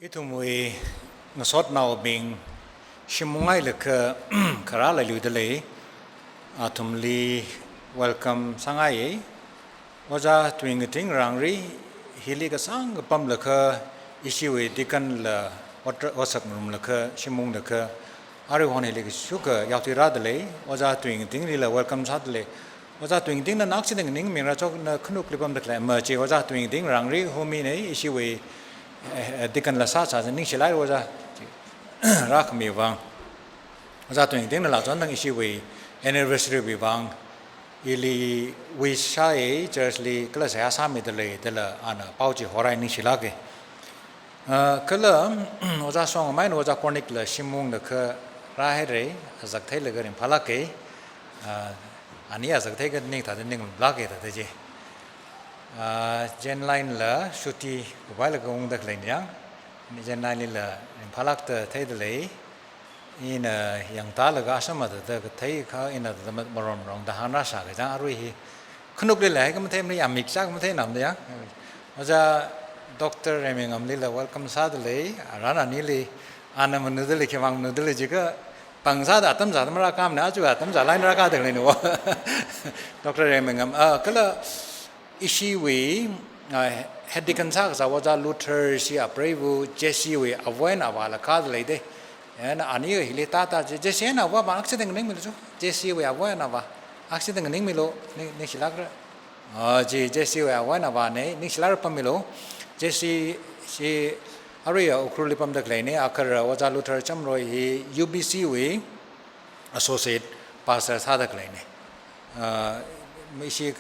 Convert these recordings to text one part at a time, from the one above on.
Itumui nasot now being shimungai leka karala ludele atumli welcome sangai waja twingeting rangri hili kasang pam leka ishiwe dikan la wasak num leka shimung leka ari hone leka shuka yautira dele waja twingeting lila welcome sadle waja twingeting na naksideng ning mingra chok na khunuk lipam dekla emerge waja twingeting rangri homi ne ishiwe dikan la sa sa ning shilai waja rak mi wang waja twingeting la chon dang ishiwe anniversary bi wang ili we shai jersey class ya sa mi dele dela ana pauji horai ning shilage kala waja song mai no waja chronic la shimung la kha ra hai re azak thai la garin phalake ani azak thai ga ning tha ning blage ta je gen line la shuti mobile ga ung dak line yang ni gen line la phalak ta thai de le in yang ta la ga sama da thai kha in da maron rong da hana sa ga jang arui hi khnuk le la ga ma thai ma ya mix sa ga ma thai nam da ya waja doctor reming am le welcome sa de le arana ni le ana ma nu de le khewang nu de le ji ga pang sa da tam sa ma ra kam na ju ga tam sa line ra ka de le no doctor reming am kala ishi we hedikan sa sa waja luther si aprevu jesi we avoin awala ka le de and ani hili tata jesi na wa ba accident ning mi lo jesi we avoin na ba accident ning mi lo ni silak ra ji jesi we avoin na ba ne ni silak pam mi lo jesi si area ukruli pam dak le ne akar waja luther cham roi hi UBC we associate pastor sa dak le ne mi si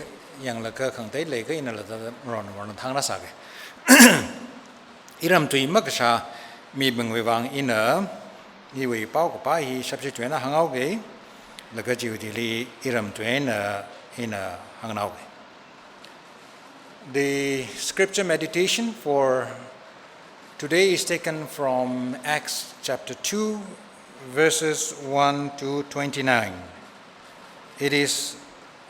yang la ka khang tai le ka in la ron ron thang na sa ge iram tui mak sha mi beng we wang ina ni we pau ko pa hi sab se chwe na hang au ge la ka ji di li iram tui na ina hang nau ge. The scripture meditation for today is taken from Acts chapter 2 verses 1 to 29. It is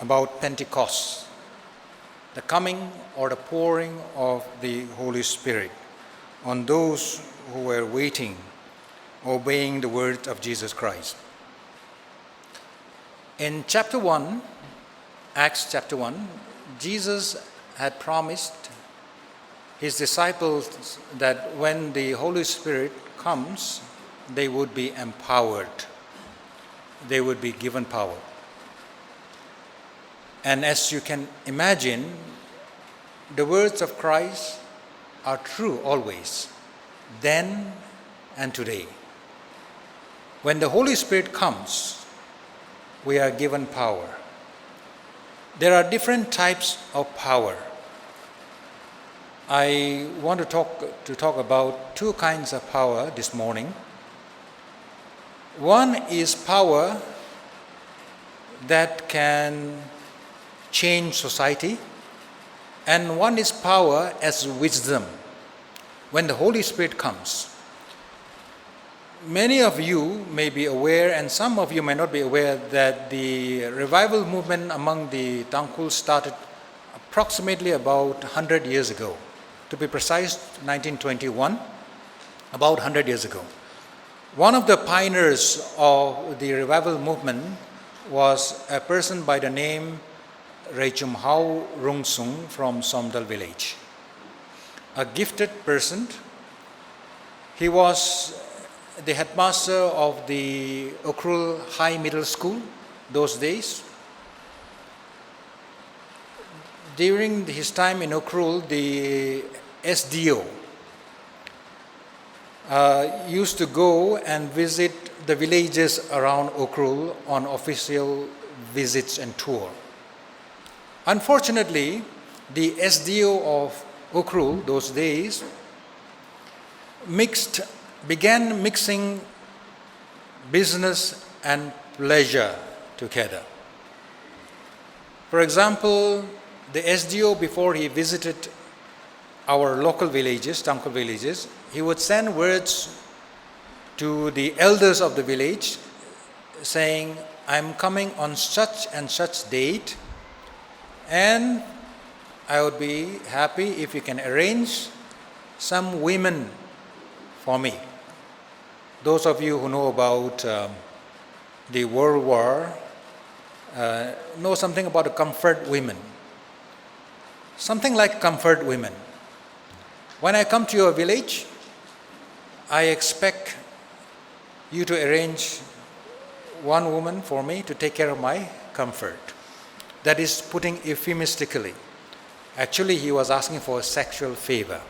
about Pentecost, the coming or the pouring of the Holy Spirit on those who were waiting, obeying the word of Jesus Christ. In chapter 1, Acts chapter 1, Jesus had promised his disciples that when the Holy Spirit comes, they would be empowered. They would be given power. And as you can imagine, the words of Christ are true always, then and today. When the Holy Spirit comes, we are given power. There are different types of power. I want to talk about two kinds of power this morning. One is power that can change society, and one is power as wisdom when the Holy Spirit comes. Many of you may be aware, and some of you may not be aware, that the revival movement among the Tangkhul started approximately about 100 years ago. To be precise, 1921, about 100 years ago. One of the pioneers of the revival movement was a person by the name Rechum Rung Sung from Somdal village. A gifted person. He was the headmaster of the Ukrul High Middle School those days. During his time in Ukrul, the SDO used to go and visit the villages around Ukrul on official visits and tour. Unfortunately, the SDO of Ukrul those days began mixing business and pleasure together. For example, the SDO, before he visited our local villages, Tangkhul villages, he would send words to the elders of the village saying, "I'm coming on such and such date, and I would be happy if you can arrange some women for me. Those of you who know about the World War know something about the comfort women. Something like comfort women. When I come to your village, I expect you to arrange one woman for me to take care of my comfort. That is putting euphemistically. Actually, he was asking for a sexual favor.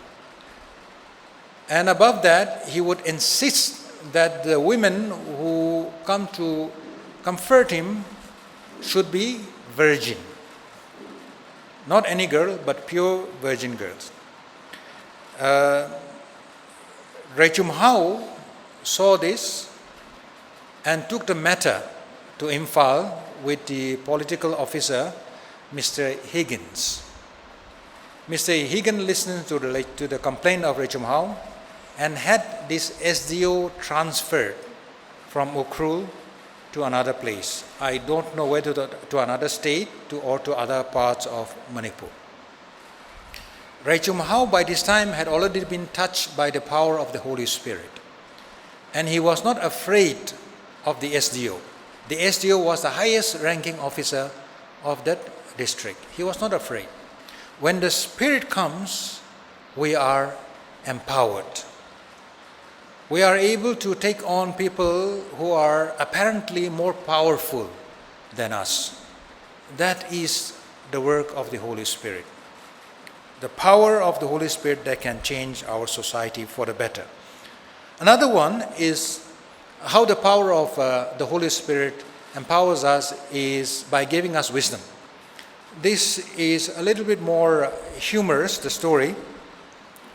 And above that, he would insist that the women who come to comfort him should be virgin. Not any girl, but pure virgin girls. Rachum Hao saw this and took the matter to Imphal with the political officer, Mr. Higgins. Mr. Higgins listened to the complaint of Rachum Hao and had this SDO transferred from Ukhrul to another place. I don't know whether to another state or to other parts of Manipur. Rachum Hao by this time had already been touched by the power of the Holy Spirit. And he was not afraid of the SDO. The SDO was the highest ranking officer of that district. He was not afraid. When the Spirit comes, we are empowered. We are able to take on people who are apparently more powerful than us. That is the work of the Holy Spirit. The power of the Holy Spirit that can change our society for the better. Another one is how the power of the Holy Spirit empowers us is by giving us wisdom. This is a little bit more humorous, the story.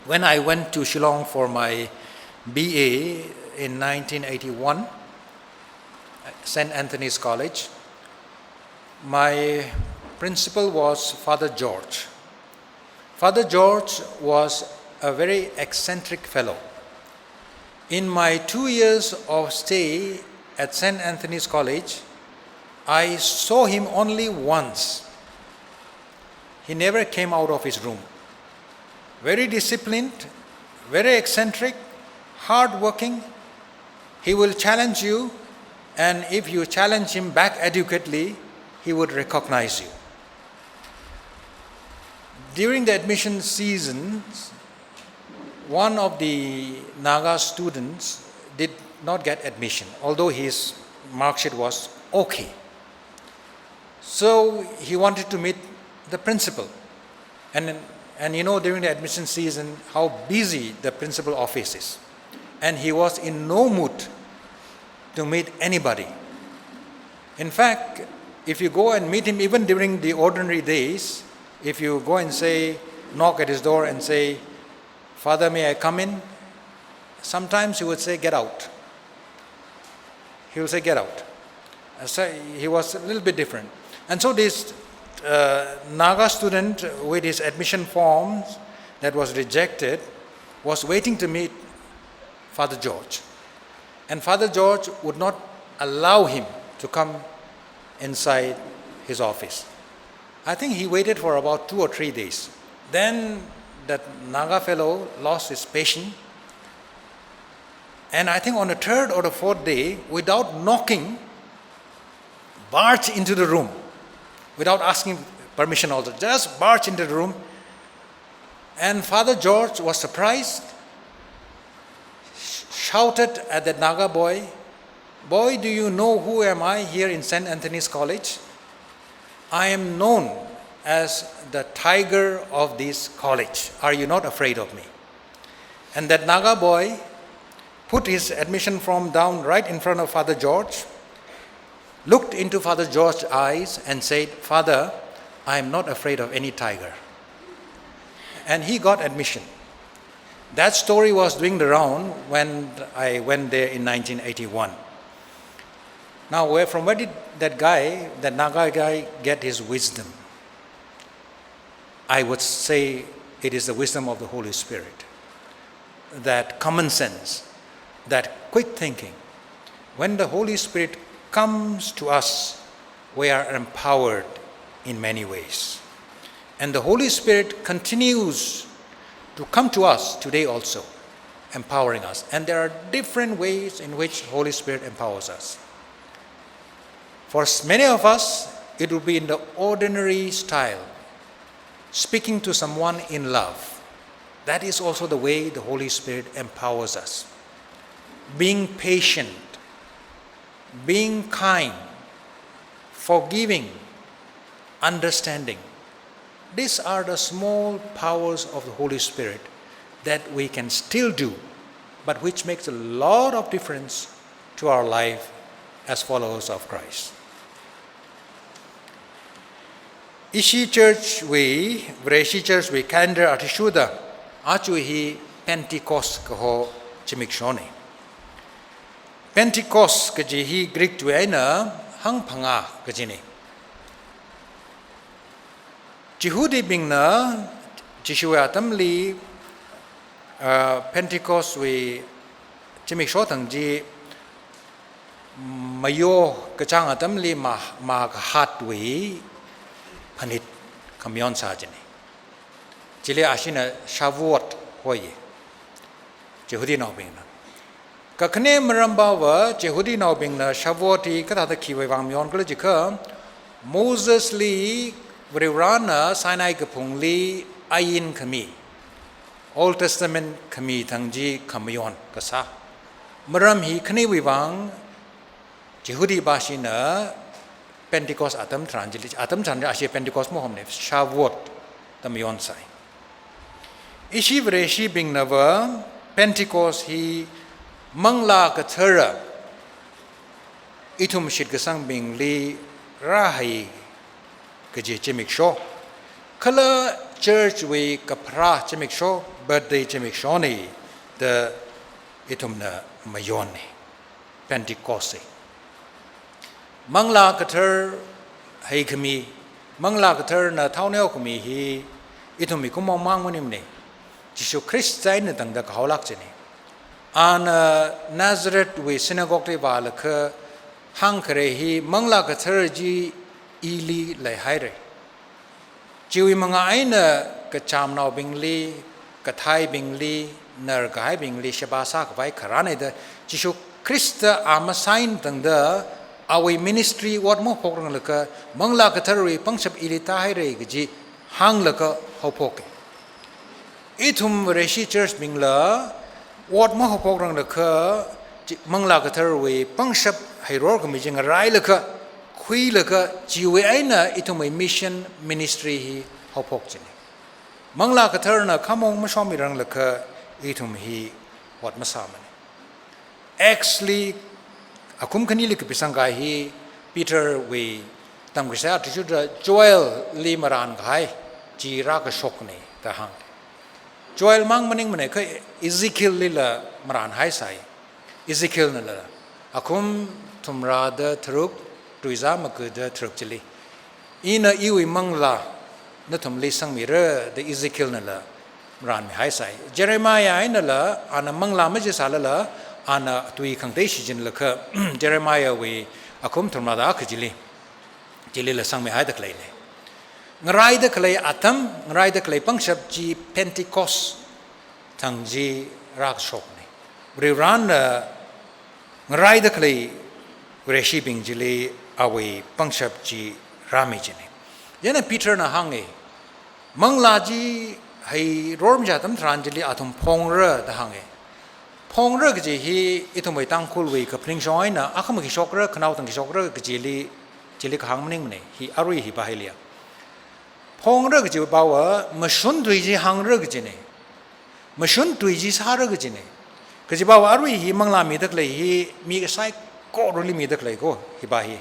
When I went to Shillong for my BA in 1981, St. Anthony's College, my principal was Father George. Father George was a very eccentric fellow. In my 2 years of stay at St. Anthony's College, I saw him only once. He never came out of his room. Very disciplined, very eccentric, hard-working. He will challenge you, and if you challenge him back adequately, he would recognize you. During the admission season, one of the Naga students did not get admission, although his mark sheet was okay. So he wanted to meet the principal. And you know, during the admission season, how busy the principal office is. And he was in no mood to meet anybody. In fact, if you go and meet him even during the ordinary days, if you go and say, knock at his door and say, "Father, may I come in?" Sometimes he would say, "Get out." He will say, "Get out." So he was a little bit different. And so this Naga student with his admission forms that was rejected was waiting to meet Father George. And Father George would not allow him to come inside his office. I think he waited for about 2 or 3 days. Then that Naga fellow lost his patience. And I think on the 3rd or the 4th day, without knocking, barged into the room. Without asking permission also, just barged into the room. And Father George was surprised, shouted at that Naga boy, "Boy, do you know who am I here in St. Anthony's College? I am known as the tiger of this college. Are you not afraid of me?" And that Naga boy put his admission form down right in front of Father George, looked into Father George's eyes and said, "Father, I am not afraid of any tiger." And he got admission. That story was doing the round when I went there in 1981. Now, from where did that Naga guy, get his wisdom? I would say it is the wisdom of the Holy Spirit. That common sense, that quick thinking. When the Holy Spirit comes to us, we are empowered in many ways. And the Holy Spirit continues to come to us today also. empowering us. And there are different ways in which the Holy Spirit empowers us. For many of us, it will be in the ordinary style, speaking to someone in love. That is also the way the Holy Spirit empowers us. Being patient, being kind, forgiving, understanding. These are the small powers of the Holy Spirit that we can still do, but which makes a lot of difference to our life as followers of Christ. Ishi church we, Vreshi church we, calendar atishuda, achu hi Pentecost kaho chimikshoni. Pentecost kaji hi Greek tu aina hang panga kajini. Jihudi bingna jishua tamli Pentecost we chimiksho ji mayo kachang atamli ma hat we panit kamyon sajini. Jili ashina Shavuot hoye. Jehudi naubingna. Kakne marambawa Jehudi naubingna Shavuoti katata kiwe wangmyon kala jika Moses li Vrivana Sinai kapung li ayin kami. Old Testament kami tangji kamyon kasa. Maram hi kne wivang Jehudi bashina Pentecost atam tranjili atam tranjili ashe Pentecost mo homne Shavuot tamyon sai. Ishi vreshi bing nava Pentecost hi mangla kathara itum shit kasang bing li rahi kaji chimiksho kala church we kapra chimiksho birthday chimiksho ni the itum na mayone Pentecost mangla kathar hai kami mangla kathar na thauneo kami hi itum mi kumong mangmonim ne Jesus Christ zain na tangda kaholak chini an Nazareth we synagogue te wala kha hang kare hi mangla kathar ji ili lai haire jiwi manga aina ka chamnau bingli ka thai bingli nar gai bingli shabasa ka vai kharane da Jesus Christ ama sign tangda awi ministry what mo pokrang laka mangla kathar we pangshap ili ta haire ji hang laka hopok itum reshi church bingla what mo hopokrang laka mangla kathar we pangshap hairor kami jing rai laka khui laka jiwe aina itum mission ministry hi hopok chini mangla kathar na khamong masom mirang laka itum hi what masamani actually akum khani lik pisangai hi Peter we tamgisa tisuda Joel li maran gai ji ra ka shokne ta hang Joel mang maning mane ka Ezekiel lila maran hai sai Ezekiel na la akum tumra da truk tuiza makda truk chili ina iwi mangla na tumli sangmira the Ezekiel na la maran mi hai sai Jeremiah ina la ana mangla ma je sala la ana tui khangdei shijin lakha Jeremiah we akum tumra da khjili jili la sangme hai dak leile ngarai da klei atam ngarai da klei pangshap ji Pentecost tangji rak shok ne riran ngarai da klei reshi bing jili awe pangshap ji rami jine yana Peter na hange mangla ji hai rom ja tam tran jili atum phongra da hange phongra ji hi itumai tangkhul we ka pring join na akham ki shokra khnau tang ki shokra jili ka hangmning ne hi arui hi bahelia phongra ji bawa mashun dui ji hangra ji ne mashun dui ji sara ji ne ka ji bawa arui hi mangla mi dak le hi mi ka sai ko roli mi dak le ko hi ba hi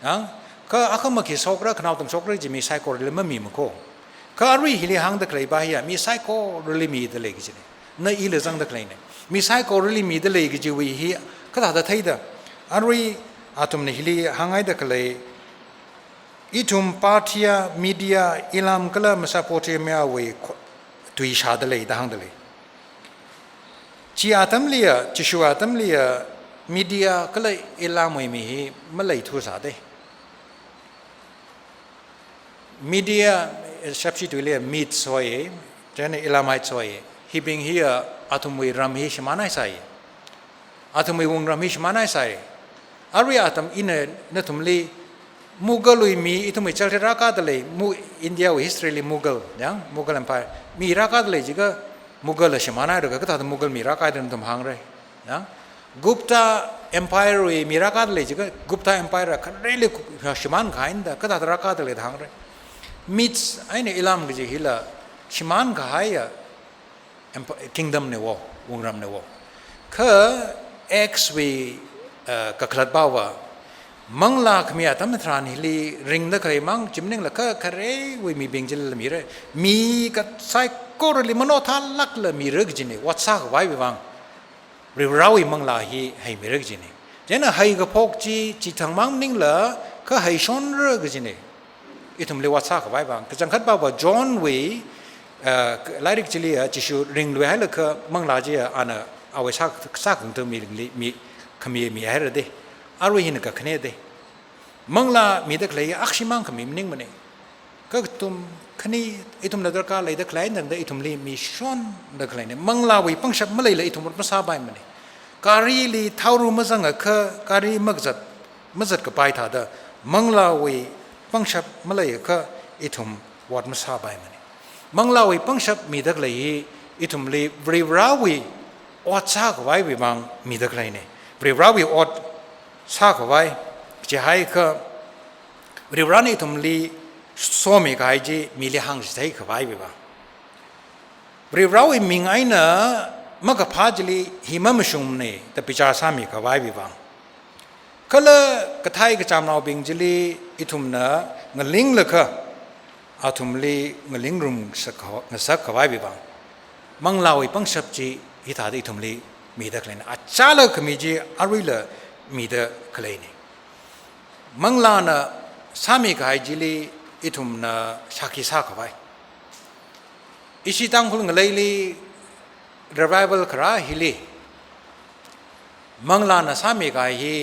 ang ka akham ki shokra khnau tang shokra ji mi sai ko le ma mi ma ko ka arui hi le hang dak le ba hi mi sai ko roli mi de le ji ne na i le jang dak le ne mi sai ko roli mi de le ji wi hi ka da thai da arui atum ne hi li hangai dak le itum partia media ilam kala masapote mea we tui shadale dangdale chi atam liya chishu atam liya media kala ilam we mi malai thu sa de media shapsi tu liya meet soye jane ilamai soye he being here อาทุมวยรำฮิชมานาใส่อาทุมวยวงรำฮิชมานาใส่อาริอาตัมอินเนตุมลีมุกลุยมีอิทุมวยเจ้าที่รักาตเลยมูอินเดียวิฮิสตอรีมุกลยังมุกลเอ็มไพร์มีรักาตเลยจิกะมุกลชมานาเด็กก็ตัดมุกลมีรักาตเดินตุมหังเลยยังกุปตาเอ็มไพร์มีรักาตเลยจิกะกุปตาเอ็มไพร์คันเรลิชมานขายน์ก็ตัดรักาตเลยทางเลยมิดไอ้เนี่ยอิลามก็จะฮิลาชมานขายkingdom เนี่ยวงรำเนี่ยวคือ X วีกับขลัดบ่าวมังลาขมีอาตมทรานิลีริงนักเรียมังจิมนึงละก็คาเรวิมีเบงจิลละมีเรมีกับไซโครลิมโนทัลลักละมีเรื่องจินนี่วัดซักไว้บังเรียราวิมังลาฮีให้มีเรื่องจินนี่เจ้าให้กับพวกจีทางมังนึงละก็ให้ชนเรื่องจินนี่อีทุ่มเรียวัดซักไว้บังก็จังขัดบ่าวจอห์นวีลายริกจิลีจิชูริงด้วยให้ละก็มังลาจีอันเอาไว้ซักของตัวมีขมีให้ระเดอารวยหินกับขณีเดมังลามีเด็กเลยอักษิมังขมีนิ่งมันเองก็ตุมขณีไอตุมนัดรักเลยเด็กเลยนั่นเด็กไอตุมลีมีช้อนเด็กเลยเนี่ยมังลาวิปังชับมาเลยไอตุมรถมาซาบายมันเองการีลีเท่ารู้มาสังก็การีมักจัดกับไปถ่าเดมังลาวิปังชับมาเลยก็ไอตุมวัดมาซาบายมันเองมังลาวิปังชับมีเด็กเลยไอตุมลีบริวราวิอดซากไว้วิบังมีเด็กเลยเนี่ยบริวราวิอดซากไว้จะให้ก็บริวารนี้ทุ่มลีสวมีกายจีมีเลี้ยงใจขวายไปบ้างบริวารวิมิงไอเนะมักพาจลีหิมะมชุมเนี่ยแต่พิจารณามีขวายไปบ้างก็เลยกระทายกระจำเราบิงจลีอิทุมเนะเงลิงเลยค่ะอาทุมลีเงลิงรุมสักขวายไปบ้างมังลาวิปังชับจีฮิตาดิทุมลีมีเด็กเลยนะอาจารย์ก็มีจีอาริเลมีเด็กเลยนี่มังลานะสามีกายจิลีอิทุมนะชักกิสักไว้อิชิตังคุลงเลยลี revival คราฮิลีมังลานะสามีกายฮี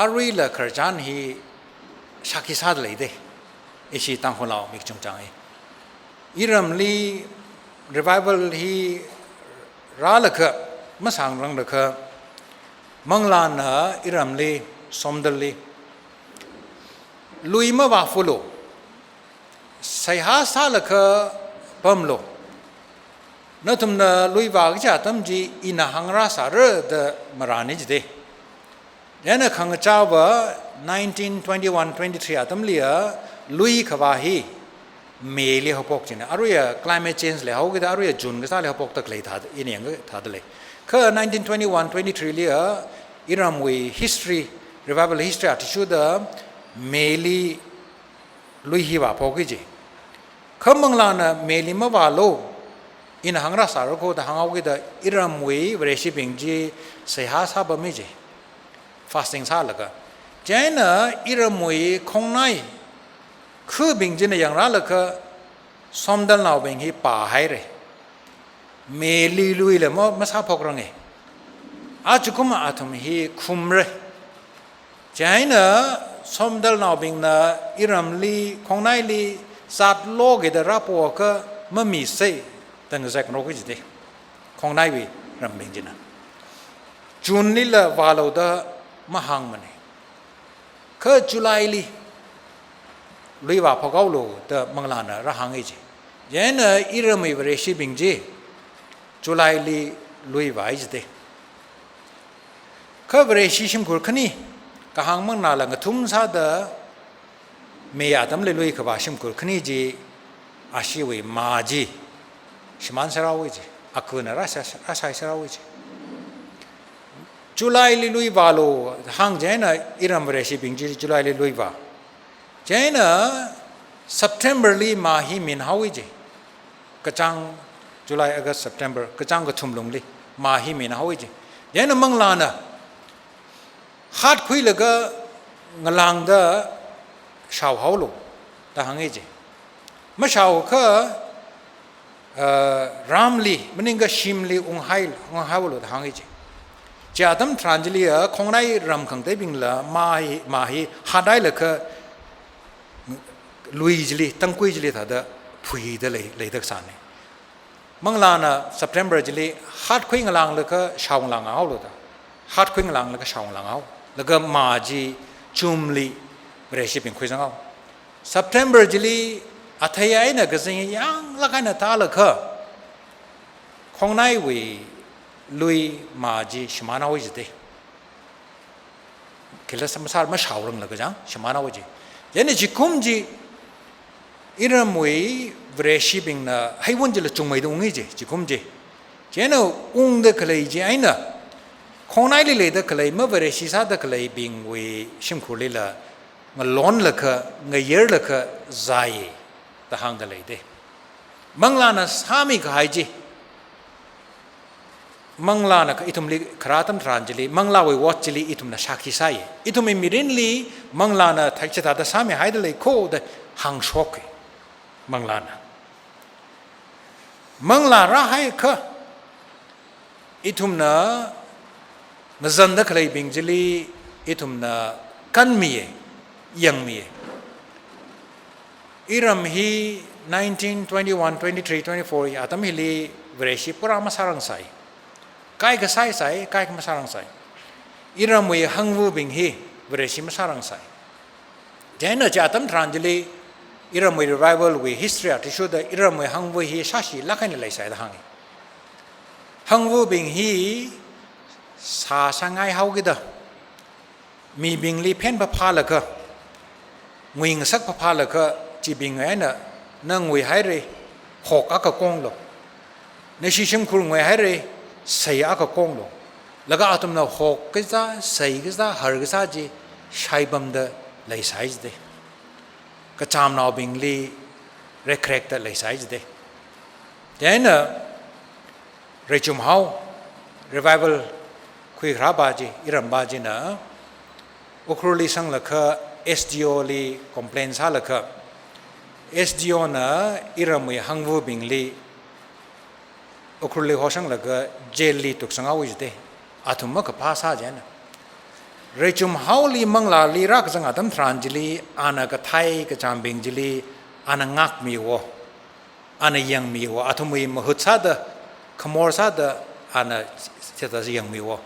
อาริเลครจานฮีชักกิสักเลยเดอิชิตังคุลเรามิกจงจังอิรัมลี revival ฮีราลก็มาสั่งรังเลยก็มังลานะอิรัมลีสมเดลีลุยมาว่าฟุโลใส่หาสาลก็ปั๊มโลนั่นทุ่มนะลุยว่าก็จะทำจีอินาหังราสาระเดมารานิจเดยันนะขังเจ้าว่า1921-23ทำเลียลุยขวาฮีเมลีเขาพกจีนะอารุย climate change เลยเขาก็ได้อารุยจุนก็สาเลยเขาพกตะเลยทัดอินยังก็ทัดเลยคือ1921-23เลียอิรามวี history revival history อาทิชุดเมลีลุยฮีว่าพอกิจขมังลานะเมลีมาว่าโลอินหังราสารโคตหังเอากิจอิรามวีเวรชิบิงจีเสียหาซาบะมิจี fasting ซาละก็เจนะอิรามวีคงไนคือบิงจีนะอย่างไรละก็สมดัลนาบิงฮีป่าให้เลยเมลีลุยเลยมาซาพกรังเออาจุกุมาอาทุมฮีคุมเลยเจนะสมดัลนาบิงนะอิรัมลีของนายลีสัตว์โลกเดรับว่าก็ไม่มีเสยตั้งใจกันรู้กี่เดของนายวีรัมบิงจีนะจุนลีละวาโลดะมาหังมันคือจุลัยลีลุยว่าพกเอาโลดะมังลานะระหังเอจีเจนะอิรัมวีเวรชิบิงจีจุลัยลีลุยว่าอีเดคือเวรชิชิมกุลขณีก็หังมังนาลังทุ่มซาดะเมียตั้มเลยลุยขบาชิมกุลขณีจีอาชีวมาจีชิมันเสราวิจีอักวนราชายเสราวิจีจุลัยลุยบาโลหังเจนะอิรัมเวรชิบิงจีจุลัยลุยบาเจนะ September ลีมาฮิมินฮาวิจีกระจังจุลัยอากาศ September กระจังก็ทุ่มลงลีมาฮิมินฮาวิจีเจนะมังลานะฮัดคุยเลยก็งลังเดอชาวเขาลูกแต่หังเอจีไม่ชาวก็รามลีมันนี่ก็ชิมลีองไฮลูกแต่หังเอจีจะทำทรานจิลีคงได้รำขังได้บิงละมาฮีฮัดได้เลยก็ลุยจิลีตั้งคุยจิลีถ้าเดอพุยเดเลยตักสาน มังลานะเซปเทมเบอร์จิลีฮัดคุยงลังแล้วก็ชาวลังเอาเลยฮัดคุยงลังแล้วก็ชาวลังเอาแล้วก็มาจีจุมลีเรชิเป็นคุยสังเอาเซปเทมเบอร์จิลีอัธยายนะก็สิ่งยังละกันนะตาละก็ของนายวิลุยมาจีชมานาวิจิเดคิดว่าสมสารมาชาวรังละก็จังชมานาวิจิยันนี่จิคุมจีอิรามวยเรชิบิงนะให้วันจิละจงไม่ตรงนี้จิคุมจีเจ้าอุ้งเด็กเลยจีไอ้น่ะของนายเลยเด็กเลยเมื่อเรชิซาเด็กเลยบิงวิชิมคุลิละมันล้นละก็เงยเยอะละก็ใจตะหางเด็กเลยเดมังลานะสามีก็หายจีมังลานะก็อิทุมลีคราตัมทรานจิลีมังลาวิวัตจิลีอิทุมนะชักขี้ใส่อิทุมมิรินลีมังลานะทักษะตาสามีหายเดเลยโคเดหังช็อกมังลานะมังลาระให้ก็อิทุมนะมจันดักเลยบิงจิลีอิทุมนะกันมียังมีอิรามฮี1921 23 24อาตมิลีเวรชิปรามาสารังไซกายก็ใส่กายก็มาสารังไซอิรามวยฮังวูบิงฮีเวรชิมาสารังไซเจนจะอาตมทรานจิลีอิรามวย revival วิ history ที่สุดอิรามวยฮังวูฮีชาชีลักให้เลยใส่ทางนี้ฮังวูบิงฮีสาสังไงเฮากิดมีบิงลีเพนพะพาละก็งวยสักพะพาละก็จีบิงไงน่ะนั่งงวยให้เลยหกอักกงหลงในชิชิมคุงวยให้เลยใส่อักกงหลงแล้วก็อาตมน่ะหกก็จะใส่ก็จะหาก็จะจีใช้บัมเดเลยใส่เดก็จำนาบิงลีเรคเรกเดเลยใส่เดแต่น่ะเรจุมเฮา revival คุยคราบาจีอิรัมบาจีน่ะอุครุลีสังละก็ SDO ลี complain ซาละก็ SDO น่ะอิรามวยฮังวูบิงลีอุครุลีหัวสังละก็เจลลีตุกสังเอาวิจเดอาทุมมะก็ภาษาเจนะเรจุมเฮาลีมังลาลีรักสังอาตมทรานจิลีอานะก็ไทยก็จามบิงจิลีอานะงักมีวะอานะยังมีวะอาทุมวยมหุดซาดะขมอร์ซาดะอานะเจตายังมีวะ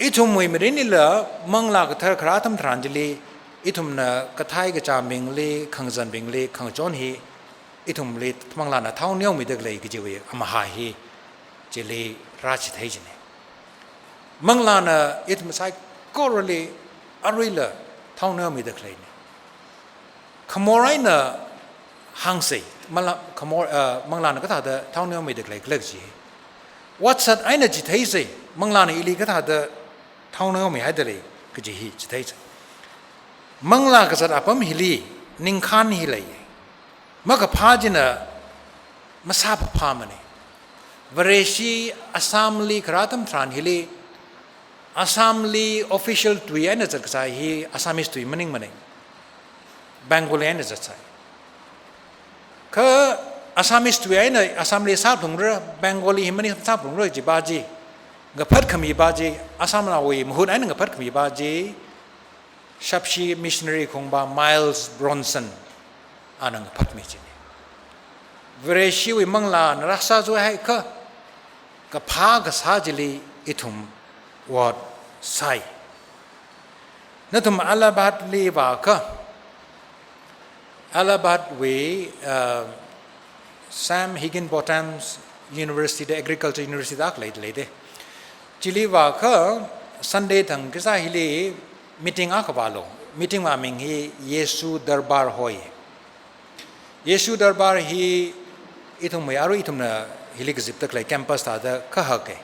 อิทุมวยมรินิละมังลาก็เธอคราอาตมทรานจิลีอิทุมนะกระไทยกระจามบิงลีขังจันบิงลีขังจอนฮีอิทุมลีมังลานะเท่าเนี้ยมีเด็กเลยก็จะวิอมหาฮีเจลีราชเทจเนี่ยมังลานะอิทุมใส่ก็เลยอะไรล่ะเท่าเนี้ยมีเด็กเลยเนี่ยขโมยนะหังสีมังลาขโมยมังลานะก็ถ้าเท่าเนี้ยมีเด็กเลยเลิกจีวัดสัตไอ้น่ะจิตเทจมังลานะอิลีก็ถ้าเท่าเนี้ยมีให้เด็กเลยก็จะฮีจิตเทจมังลากษัตริย์อัปมฮิลีนิงคานฮิเลยมักพาจินะมาซาบพามันเองวเรชีอัสสามลีคราตัมทรานฮิลีอัสสามลี official ตุยอันนั้นจะกระจายฮีอัสสามิสตุยมันเองแบงโกลีอันนั้นจะใช่คืออัสสามิสตุยอันนั้นอัสสามลีทราบถึงเรื่องแบงโกลีมันนี่ทราบถึงเรื่องจีบาจีกับพัดขมีบาจีอัสสามลาวีมหุนอันนั้นกับพัดขมีบาจีชับชีมิชชันนารีของบาไมล์ส์บรอนสันอันนั้นพัดมิจินีเวรชีวิมังลานรักษาตัวให้ก็กับพากษาจิลีอิทุมวัดไซนั่นทุมอัลลาบัดลีบาก็อัลลาบัดวีSam Higginbotham's University เด Agriculture University ดักเลยเดจิลีบาก็ Sunday ทั้งก็จะฮิลีmeeting aku balo meeting ma ming hi Yesu darbar hoy Yesu darbar hi itum mai aru itum na hilik zip tak lai campus ta da kha ha ke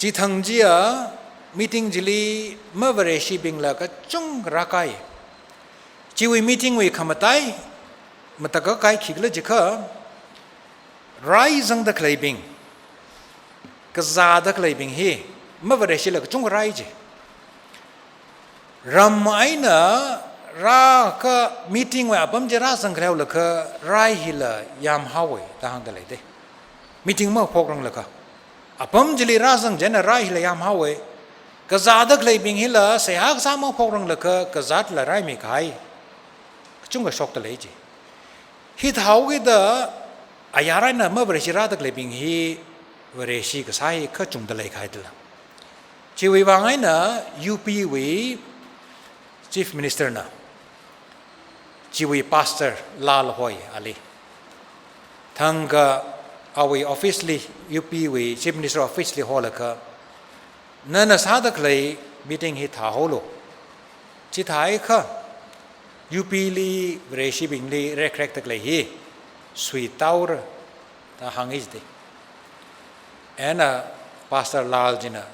ji thang ji a meeting jili ma vare shi bingla ka chung rakai ji wi meeting wi khamatai mata ka kai khigla ji kha rai zang da klai bing ka za da klai bing hi ma vare shi la ka chung rai jiรำไอ้น่ะรักมีติ้งไว้ผมจะรักสังเกตแล้วก็ไรฮิลยามฮาวต่างกันเลยเด้มีติ้งมาพกรังเลยก็ผมจะลีรักสังเจนไรฮิลยามฮาวก็จัดเลยบิงฮิลเสียหักสามมาพกรังเลยก็จัดเลยไรไม่ขายจุ่มก็ช็อกตะเลยจีฮิตฮาวกิด อายาไรนะเมื่อบริชิราตะเลยบิงฮีเวรชีก็ใช้ข้าจุงตะเลยใครตัวชีวิตวางไงนะยูพีวี Chief Minister นะชีวิต Pastor ลาลหอยอะไรทั้งก็เอาไว้ officially ยูพีวี Chief Minister officially ฮอลล์ก็นั่นน่ะสาตะเลย meeting ฮีท้าฮอลล์ที่ท้ายก็ยูพีลีเวรชีบิงลีเรกตะเลยฮีสวีตาวร์ตาหังอิสเดเอ็นะ Pastor ลาลจินะ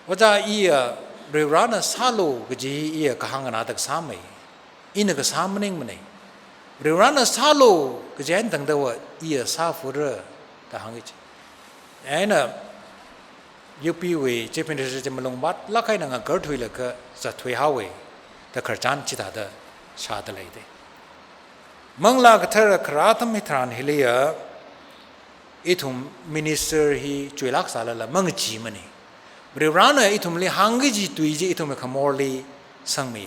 ว่าจะอีเรื่องร้านซาโลก็จีอีก็หังกันอาตักสามไม่อินก็สามนึงมันเองเรื่องร้านซาโลก็จะเห็นตั้งแต่ว่าอีซาฟูร์ตาหังอิสเอ็นะยูพีวีเจ้าเป็นเจ้ามาลงบัตรลักให้นางเกิดถุยเลยก็จะถุยหาเวแต่ขจรจิตาเดชาติเลยเดมังลากเธอคราทำให้ทานเฮลียอีทุ่มมินิสเตอร์ฮีช่วยรักษาละมังจีมันนี่เรื่องร้านอีทุ่มเลยหังกิจีตุยจีอีทุ่มขโมยเลยสังมี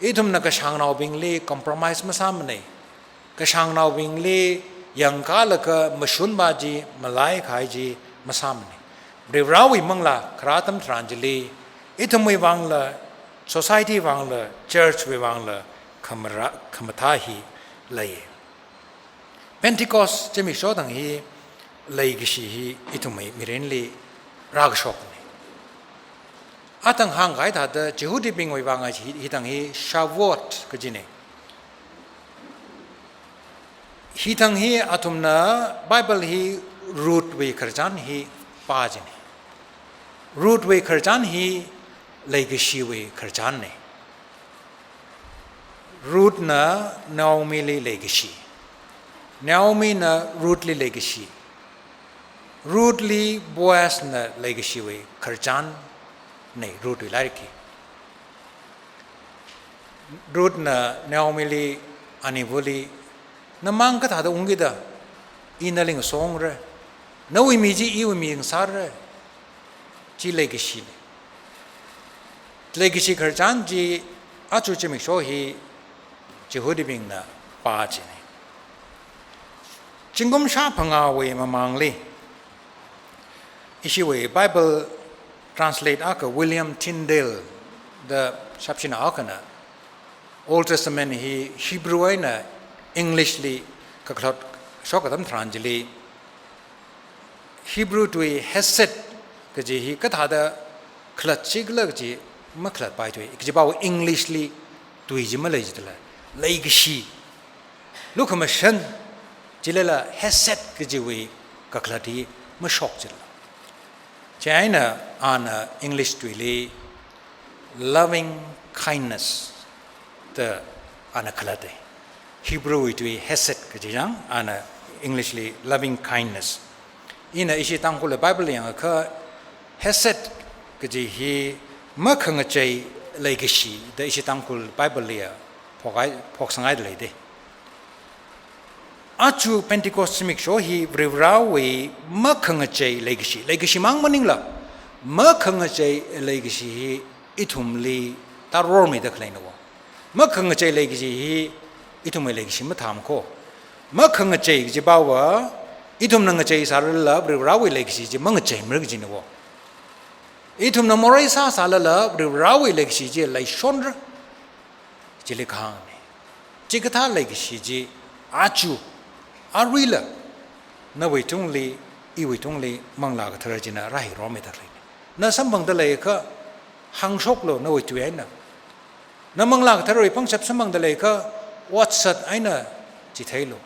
อีทุ่มนักช่างนาวบิงเลยคอมเพลมไพร์มาซ้ำนี่กช่างนาวบิงเลยยังกาลก็มาชุนบาจีมาไล่ขายจีมาซ้ำนี่เรื่องราวอีมังลาคราทำทรานจิลีอีทุ่มไม่วังละ society วังละ church ไม่วังละขมท้าฮีเลยPentecost จะมีโชดังฮีเลยกิชีฮีอิทุไม่มีเรนลีรากชอบนี่อาตังหางไก่ถ้าเดจิฮูดิบิงไว้วางไอ้ฮีตังฮีชาวอตก็จีเน่ฮีตังฮีอาตุมนะไบเบิลฮีรูทเวคร์จันฮีป้าจีเน่รูทเวคร์จันฮีเลยกิชีเวคร์จันเน่รูทนะนาโอมิลีเลยกิชีNaomi na Ruthly legacy. Ruthly Boaz na legacy we Karjan ne Ruthly lariki. Ruth na Naomi li anivuli na mang ka thada ungida inaling song re na wi mi ji i wi mi sar re ji legacy legacy Karjan ji achu chimi sho hi Jehudi bing na pa ji Jingom sha phanga we mamang li ishi we Bible translate aka William Tyndale the chapchina akana Old Testament hi Hebrew na English li ka khlot shokadam tranjili Hebrew to hesed ka ji hi ka thada khlat chigla ji ma khlat pai to ji ba English li tui ji ma lai ji la lai gi shi lukama shan Jilala hesed kejiwi kaklati mashok jila. China on English tuili loving kindness the anaklate. Hebrew tuili hesed kejang on Englishly loving kindness. Ina ishi Tangkhul Bible yang ka hesed kejihi makhangachai legacy the ishi Tangkhul Bible liya poksangai leide. Achu Pentecost mik sho hi vrivrawi makhangachai legacy mang maningla makhangachai legacy hi itumli tarormi dakhlainawa makhangachai legacy hi itumai legacy matham ko makhangachai jibawa itumnangachai sarala vrivrawi legacy ji mangachai mrgjinawa itumna morai sa salala vrivrawi legacy ji lai shonra jilikhang jikatha legacy ji achu Arila na waitungli iwaitungli mangla ka tharajina rahi rome dakhlai na sambang dalai ka hangshok lo na waituena na mangla ka tharoi pangchap sambang dalai ka Otsak aina chithailo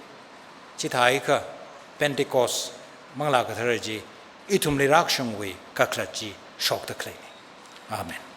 chithai ka Pentecost mangla ka tharaji itumli rakshang we ka khlachi shok dakhlai Amen